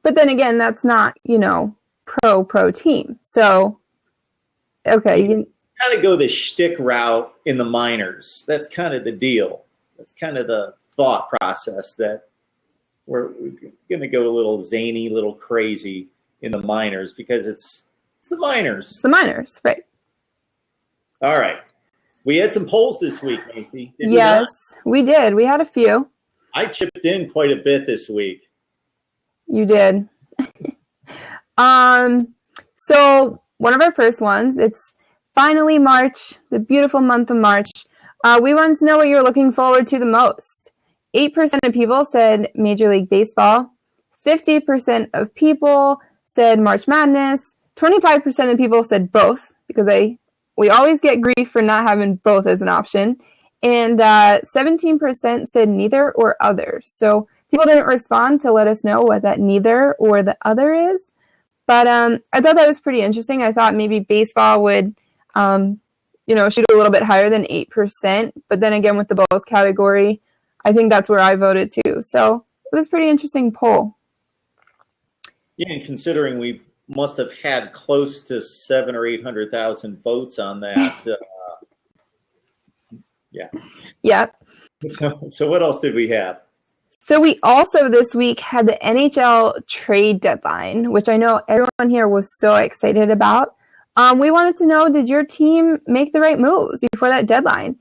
But then again, that's not, pro team. So, okay. You kind of go the shtick route in the minors. That's kind of the deal. That's kind of the thought process that we're going to go a little zany, a little crazy in the minors because it's the minors. It's the minors, right. All right. We had some polls this week, Macy. Yes, we did. We had a few. I chipped in quite a bit this week. You did. So one of our first ones, it's finally March, the beautiful month of March. We wanted to know what you're looking forward to the most. 8% of people said Major League Baseball. 50% of people said March Madness. 25% of people said both, because we always get grief for not having both as an option. And 17% said neither or other. So people didn't respond to let us know what that neither or the other is. But I thought that was pretty interesting. I thought maybe baseball would, shoot a little bit higher than 8%. But then again, with the both category, I think that's where I voted too. So it was a pretty interesting poll. Yeah, and considering we must have had close to 700,000 or 800,000 votes on that. Yeah. Yeah. So what else did we have? So we also this week had the NHL trade deadline, which I know everyone here was so excited about. We wanted to know, did your team make the right moves before that deadline?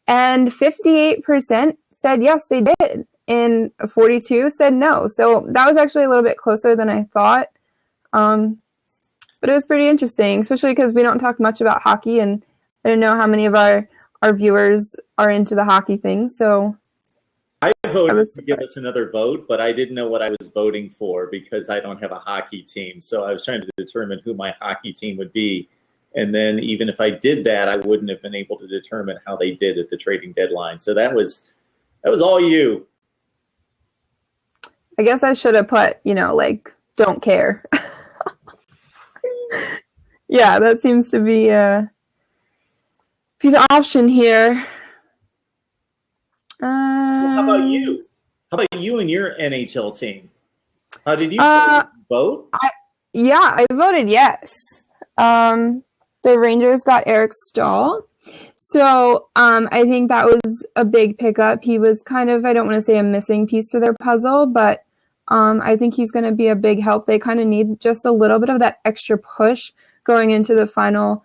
And 58% said yes, they did. And 42% said no. So that was actually a little bit closer than I thought. But it was pretty interesting, especially because we don't talk much about hockey, and I don't know how many of our viewers are into the hockey thing. So I voted to give us another vote, but I didn't know what I was voting for because I don't have a hockey team. So I was trying to determine who my hockey team would be. And then even if I did that, I wouldn't have been able to determine how they did at the trading deadline. So that was all you. I guess I should have put, don't care. Yeah, that seems to be the option here. How about you? How about you and your NHL team? How did you vote? I voted yes. The Rangers got Eric Stahl. So I think that was a big pickup. He was kind of, I don't want to say a missing piece to their puzzle, but I think he's going to be a big help. They kind of need just a little bit of that extra push going into the final,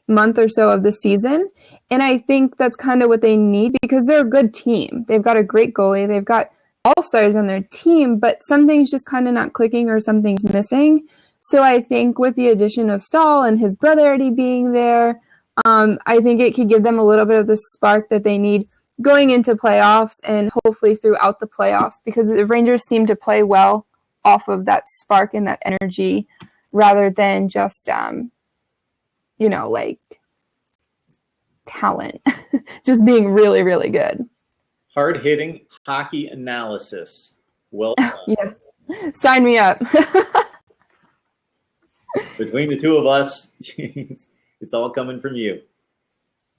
month or so of the season. And I think that's kind of what they need because they're a good team. They've got a great goalie. They've got all-stars on their team, but something's just kind of not clicking or something's missing. So I think with the addition of Stahl and his brother already being there, I think it could give them a little bit of the spark that they need going into playoffs and hopefully throughout the playoffs, because the Rangers seem to play well off of that spark and that energy rather than just, talent, just being really, really good. Hard-hitting hockey analysis. Well done. Yes. Sign me up. Between the two of us, it's all coming from you.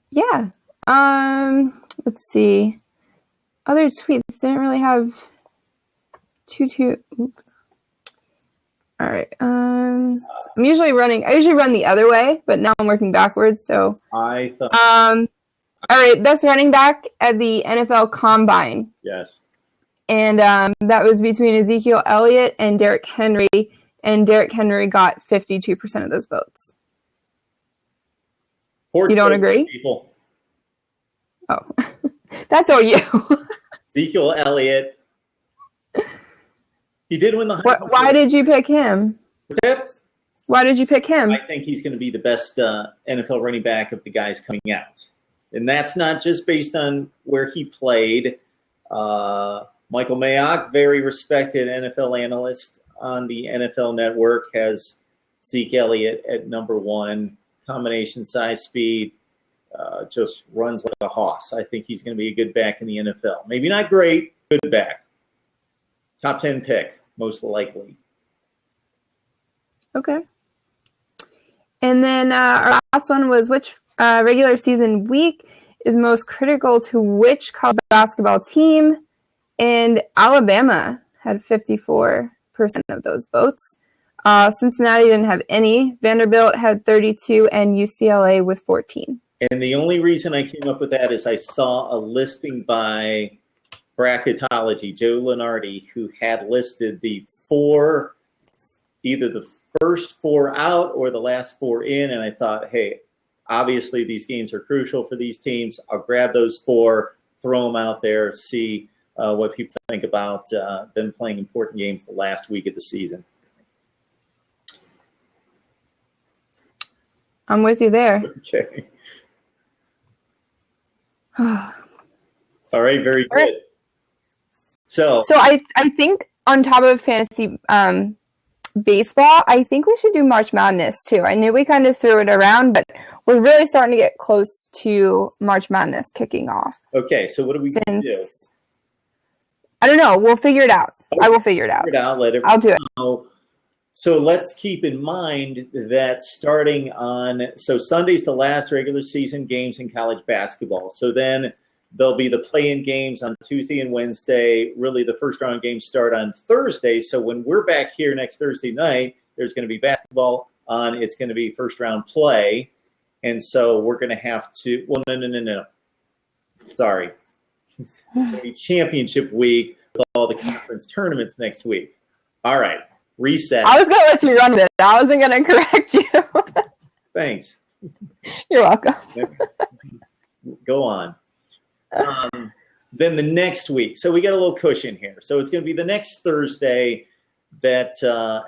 Yeah. Let's see. Other tweets didn't really have too. All right. I usually run the other way, but now I'm working backwards. So I thought. All right. Best running back at the NFL Combine. Yes. And that was between Ezekiel Elliott and Derrick Henry, and Derrick Henry got 52% of those votes. You don't agree? People. Oh, that's all you. Ezekiel Elliott. He did win the. Why did you pick him? What's that? Why did you pick him? I think he's going to be the best NFL running back of the guys coming out. And that's not just based on where he played. Michael Mayock, very respected NFL analyst on the NFL Network, has Zeke Elliott at number 1, combination size, speed, just runs like a hoss. I think he's going to be a good back in the NFL. Maybe not great, good back. Top 10 pick, most likely. Okay. And then our last one was which regular season week is most critical to which college basketball team? And Alabama had 54% of those votes. Cincinnati didn't have any. Vanderbilt had 32 and UCLA with 14. And the only reason I came up with that is I saw a listing by Bracketology, Joe Lenardi, who had listed the 4, either the first 4 out or the last 4 in. And I thought, hey, obviously these games are crucial for these teams. I'll grab those 4, throw them out there, see what people think about them playing important games the last week of the season. I'm with you there. Okay. All right, very good. Right. So I think on top of fantasy baseball, I think we should do March Madness too. I knew we kind of threw it around, but we're really starting to get close to March Madness kicking off. Okay, so what are we going to do? I don't know. We'll figure it out. I will figure it out. I'll do it. Know. So let's keep in mind that starting on, so Sunday's the last regular season games in college basketball. So then there'll be the play-in games on Tuesday and Wednesday. Really, the first round games start on Thursday. So when we're back here next Thursday night, there's going to be basketball on. It's going to be first round play. And so we're going to have to, well, no. Sorry. Maybe championship week with all the conference tournaments next week. All right. Reset. I was going to let you run with it. I wasn't going to correct you. Thanks. You're welcome. Go on. Then the next week. So we got a little cushion here. So it's going to be the next Thursday that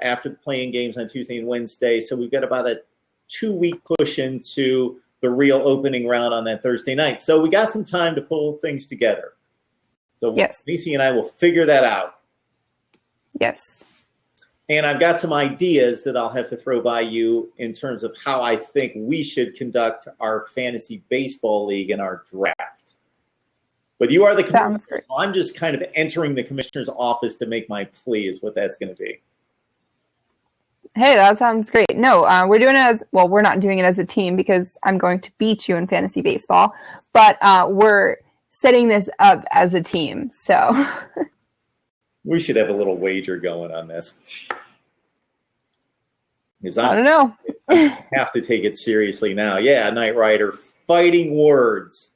after the playing games on Tuesday and Wednesday. So we've got about a 2-week cushion to the real opening round on that Thursday night. So we got some time to pull things together. So yes. Macy and I will figure that out. Yes. And I've got some ideas that I'll have to throw by you in terms of how I think we should conduct our fantasy baseball league and our draft. But you are the commissioner. Sounds great. So I'm just kind of entering the commissioner's office to make my plea is what that's going to be. Hey, that sounds great. No, we're doing it as, well, we're not doing it as a team because I'm going to beat you in fantasy baseball, but we're setting this up as a team. So we should have a little wager going on this. I don't know. I have to take it seriously now. Yeah, Knight Rider, fighting words.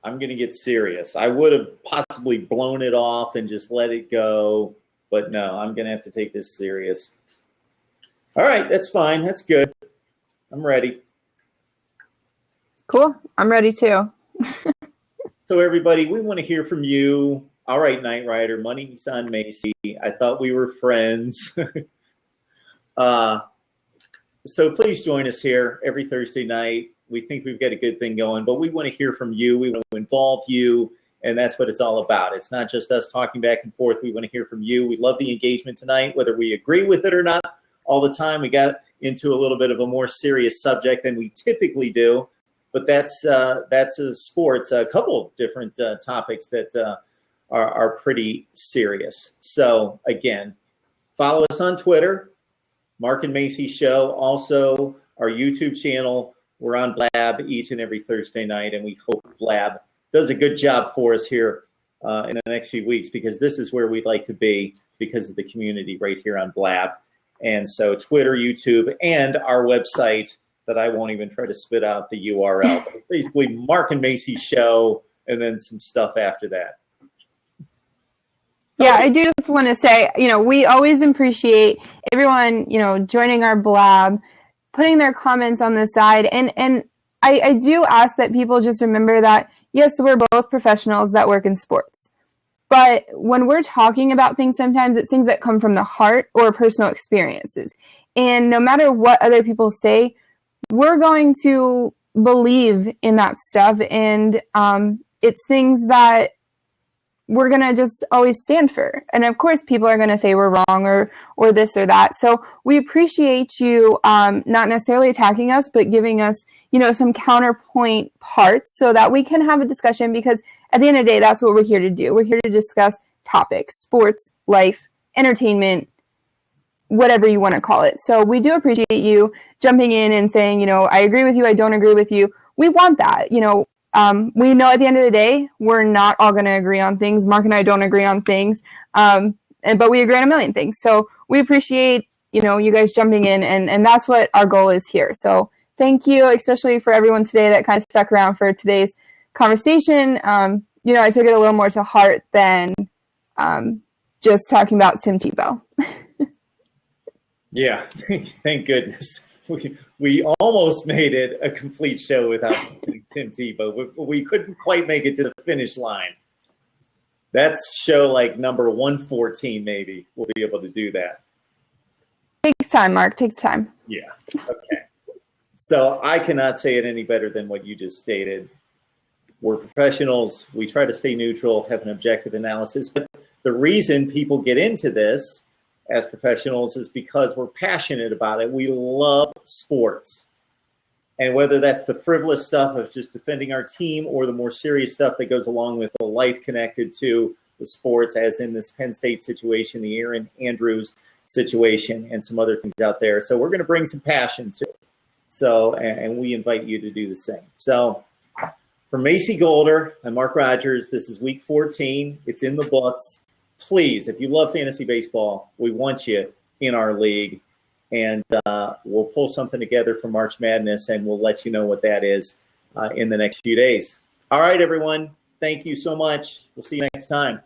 I'm going to get serious. I would have possibly blown it off and just let it go. But no, I'm going to have to take this serious. All right, that's fine. That's good. I'm ready. Cool. I'm ready too. So everybody, we want to hear from you. All right, Knight Rider, money's on Macy. I thought we were friends. So please join us here every Thursday night. We think we've got a good thing going, but we want to hear from you. We want to involve you. And that's what it's all about. It's not just us talking back and forth. We want to hear from you. We love the engagement tonight, whether we agree with it or not all the time. We got into a little bit of a more serious subject than we typically do. But that's a sports, a couple of different topics that are pretty serious. So, again, follow us on Twitter, Mark and Macy Show. Also, our YouTube channel. We're on Blab each and every Thursday night, and we hope Blab does a good job for us here in the next few weeks, because this is where we'd like to be because of the community right here on Blab. And so Twitter, YouTube, and our website that I won't even try to spit out the URL. But it's basically Mark and Macy Show and then some stuff after that. Yeah, I do just want to say, we always appreciate everyone, joining our Blab, putting their comments on the side. And I do ask that people just remember that, yes, we're both professionals that work in sports. But when we're talking about things, sometimes it's things that come from the heart or personal experiences. And no matter what other people say, we're going to believe in that stuff. And it's things that we're going to just always stand for. And of course, people are going to say we're wrong or this or that. So we appreciate you not necessarily attacking us, but giving us, some counterpoint parts so that we can have a discussion, because at the end of the day, that's what we're here to do. We're here to discuss topics, sports, life, entertainment, whatever you want to call it. So we do appreciate you jumping in and saying, I agree with you, I don't agree with you. We want that, we know at the end of the day, we're not all going to agree on things. Mark and I don't agree on things, but we agree on a million things. So we appreciate, you guys jumping in, and that's what our goal is here. So thank you, especially for everyone today that kind of stuck around for today's conversation. I took it a little more to heart than just talking about Tim Tebow. Yeah, thank goodness. We almost made it a complete show without Tim Tebow. We couldn't quite make it to the finish line. That's show like number 114, maybe. We'll be able to do that. Takes time, Mark. Takes time. Yeah. Okay. So I cannot say it any better than what you just stated. We're professionals. We try to stay neutral, have an objective analysis. But the reason people get into this as professionals is because we're passionate about it. We love sports. And whether that's the frivolous stuff of just defending our team or the more serious stuff that goes along with the life connected to the sports, as in this Penn State situation, the Erin Andrews situation, and some other things out there. So we're going to bring some passion to it. So, and we invite you to do the same. So for Macy Golder and Mark Rogers, this is week 14. It's in the books. Please, if you love fantasy baseball, we want you in our league, and we'll pull something together for March Madness, and we'll let you know what that is in the next few days. All right, everyone. Thank you so much. We'll see you next time.